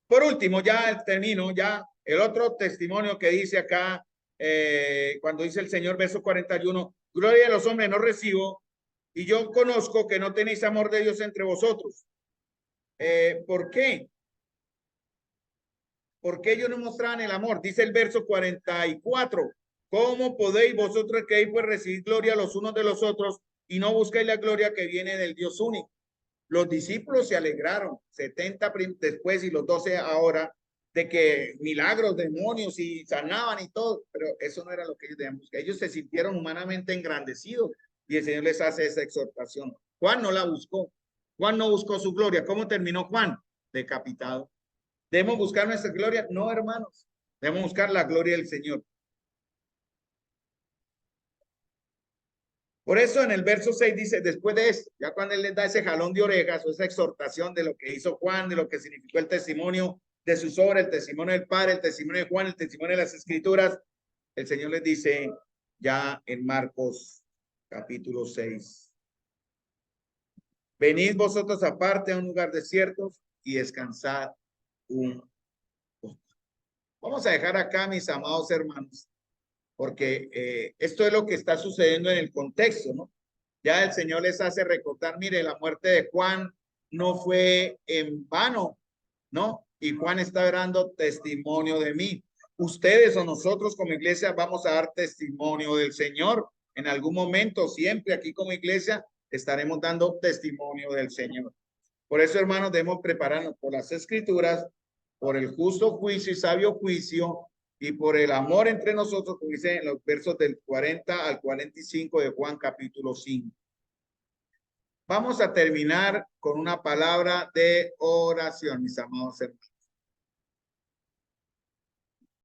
Por último, ya termino, ya el otro testimonio que dice acá, cuando dice el Señor, verso 41, gloria a los hombres no recibo, y yo conozco que no tenéis amor de Dios entre vosotros. ¿Por qué? ¿Por qué ellos no mostraban el amor? Dice el verso 44, ¿cómo podéis vosotros creéis pues recibir gloria los unos de los otros y no buscáis la gloria que viene del Dios único? Los discípulos se alegraron, 70 después y los 12 ahora, de que milagros, demonios y sanaban y todo, pero eso no era lo que ellos debían buscar. Ellos se sintieron humanamente engrandecidos y el Señor les hace esa exhortación. Juan no la buscó. Juan no buscó su gloria. ¿Cómo terminó Juan? Decapitado. ¿Debemos buscar nuestra gloria? No, hermanos. Debemos buscar la gloria del Señor. Por eso en el verso 6 dice, después de esto, ya cuando él les da ese jalón de orejas o esa exhortación de lo que hizo Juan, de lo que significó el testimonio de sus obras, el testimonio del Padre, el testimonio de Juan, el testimonio de las Escrituras, el Señor les dice ya en Marcos capítulo 6, venid vosotros aparte a un lugar desierto y descansad un poco. Vamos a dejar acá, mis amados hermanos, porque esto es lo que está sucediendo en el contexto, ¿no? Ya el Señor les hace recordar, mire, la muerte de Juan no fue en vano, ¿no? Y Juan está dando testimonio de mí. Ustedes o nosotros como iglesia vamos a dar testimonio del Señor. En algún momento, siempre aquí como iglesia, estaremos dando testimonio del Señor. Por eso, hermanos, debemos prepararnos por las Escrituras, por el justo juicio y sabio juicio, y por el amor entre nosotros, como dice en los versos del 40 al 45 de Juan capítulo 5. Vamos a terminar con una palabra de oración, mis amados hermanos.